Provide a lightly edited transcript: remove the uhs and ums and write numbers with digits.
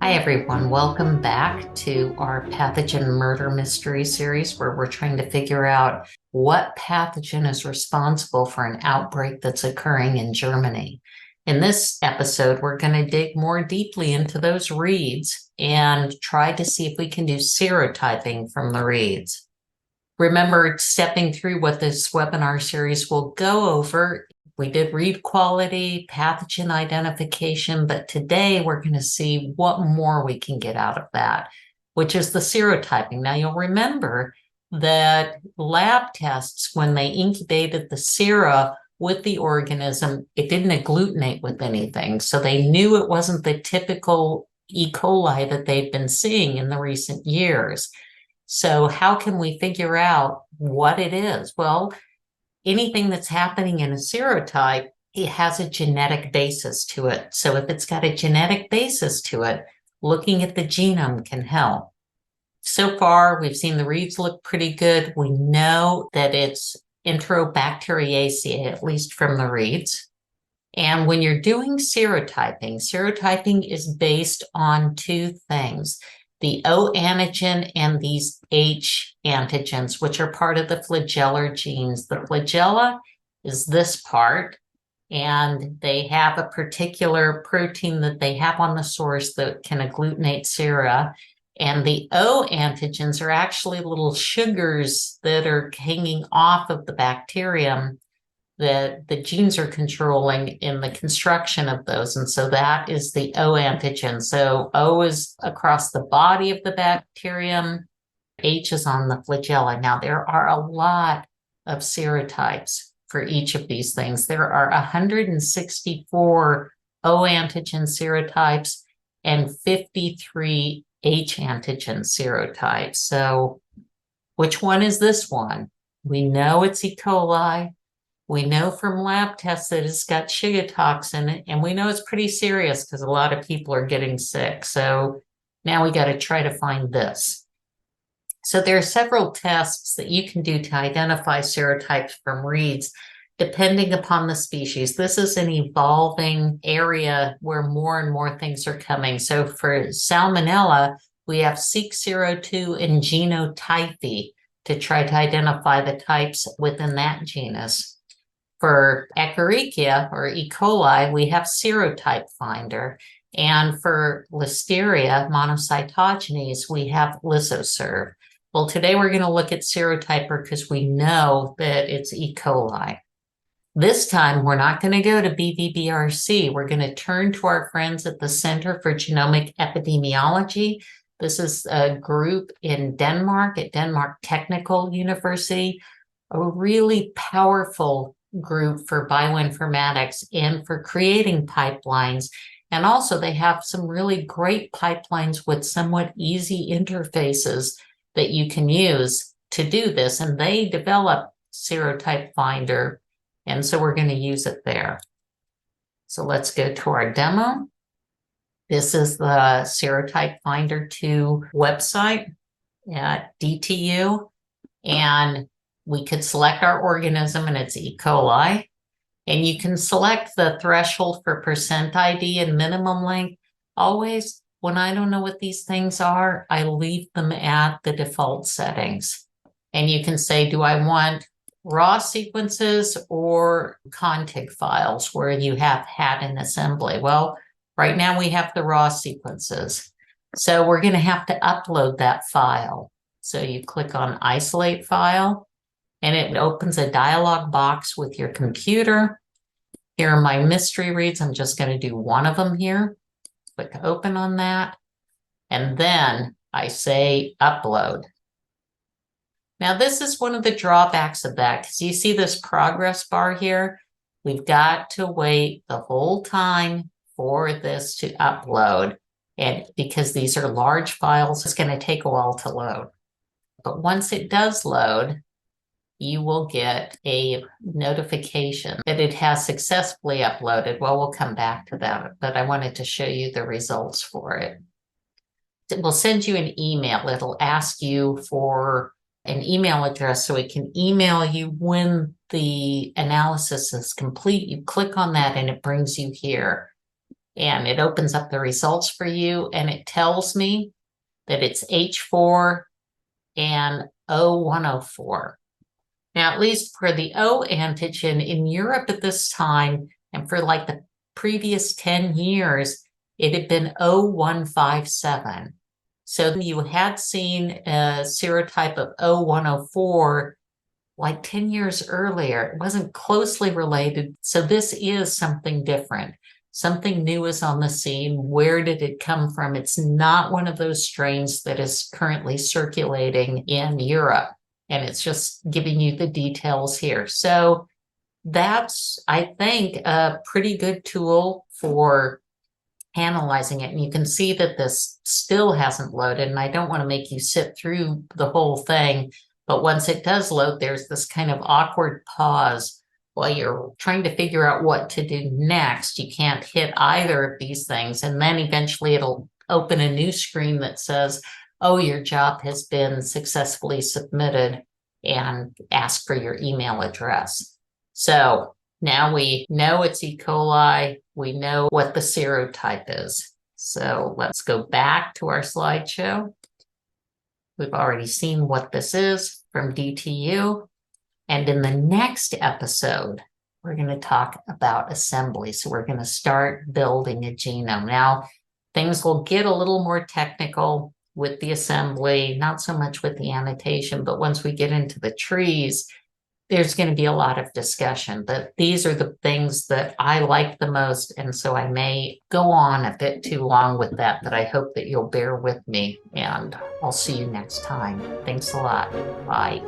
Hi, everyone. Welcome back to our pathogen murder mystery series where we're trying to figure out what pathogen is responsible for an outbreak that's occurring in Germany. In this episode, we're going to dig more deeply into those reads and try to see if we can do serotyping from the reads. Remember, stepping through what this webinar series will go over. We did read quality, pathogen identification, but today we're going to see what more we can get out of that, which is the serotyping. Now, you'll remember that lab tests, when they incubated the sera with the organism, it didn't agglutinate with anything. So they knew it wasn't the typical E. coli that they'd been seeing in the recent years. So how can we figure out what it is? Well, anything that's happening in a serotype, it has a genetic basis to it. So if it's got a genetic basis to it, looking at the genome can help. So far, we've seen the reads look pretty good. We know that it's Enterobacteriaceae, at least from the reads. And when you're doing serotyping is based on two things: the O antigen and these H antigens, which are part of the flagellar genes. The flagella is this part, and they have a particular protein that they have on the source that can agglutinate sera. And the O antigens are actually little sugars that are hanging off of the bacterium that the genes are controlling in the construction of those. And so that is the O antigen. So O is across the body of the bacterium, H is on the flagella. Now, there are a lot of serotypes for each of these things. There are 164 O antigen serotypes and 53 H antigen serotypes. So which one is this one? We know it's E. coli. We know from lab tests that it's got Shiga tox in it, and we know it's pretty serious because a lot of people are getting sick. So now we got to try to find this. So there are several tests that you can do to identify serotypes from reads, depending upon the species. This is an evolving area where more and more things are coming. So for Salmonella, we have Seq02 and genotypy to try to identify the types within that genus. For Escherichia or E. coli, we have Serotype Finder. And for Listeria monocytogenes, we have Lisoserv. Well, today we're going to look at Serotyper because we know that it's E. coli. This time, we're not going to go to BVBRC. We're going to turn to our friends at the Center for Genomic Epidemiology. This is a group in Denmark at Denmark Technical University, a really powerful group for bioinformatics and for creating pipelines. And also they have some really great pipelines with somewhat easy interfaces that you can use to do this. And they develop Serotype Finder. And so we're going to use it there. So let's go to our demo. This is the Serotype Finder 2 website at DTU. And we could select our organism, and it's E. coli. And you can select the threshold for percent ID and minimum length. Always, when I don't know what these things are, I leave them at the default settings. And you can say, do I want raw sequences or config files where you have had an assembly? Well, right now we have the raw sequences. So we're going to have to upload that file. So you click on Isolate File, and it opens a dialog box with your computer. Here are my mystery reads. I'm just going to do one of them here. Click Open on that. And then I say Upload. Now, this is one of the drawbacks of that, because you see this progress bar here. We've got to wait the whole time for this to upload. And because these are large files, it's going to take a while to load. But once it does load, you will get a notification that it has successfully uploaded. Well, we'll come back to that, but I wanted to show you the results for it. It will send you an email. It'll ask you for an email address so it can email you when the analysis is complete. You click on that and it brings you here. and it opens up the results for you, and it tells me that it's H4 and O104. Now, at least for the O antigen in Europe at this time, and for like the previous 10 years, it had been O157. So you had seen a serotype of O104 like 10 years earlier. It wasn't closely related. So this is something different. Something new is on the scene. Where did it come from? It's not one of those strains that is currently circulating in Europe. And it's just giving you the details here. So that's, I think, a pretty good tool for analyzing it. And you can see that this still hasn't loaded. And I don't want to make you sit through the whole thing. But once it does load, there's this kind of awkward pause while you're trying to figure out what to do next. You can't hit either of these things. And then eventually it'll open a new screen that says, oh, your job has been successfully submitted, and ask for your email address. So now we know it's E. coli. We know what the serotype is. So let's go back to our slideshow. We've already seen what this is from DTU. And in the next episode, we're going to talk about assembly. So we're going to start building a genome. Now, things will get a little more technical with the assembly, not so much with the annotation, but once we get into the trees, there's going to be a lot of discussion. But these are the things that I like the most. And so I may go on a bit too long with that, but I hope that you'll bear with me. And I'll see you next time. Thanks a lot. Bye.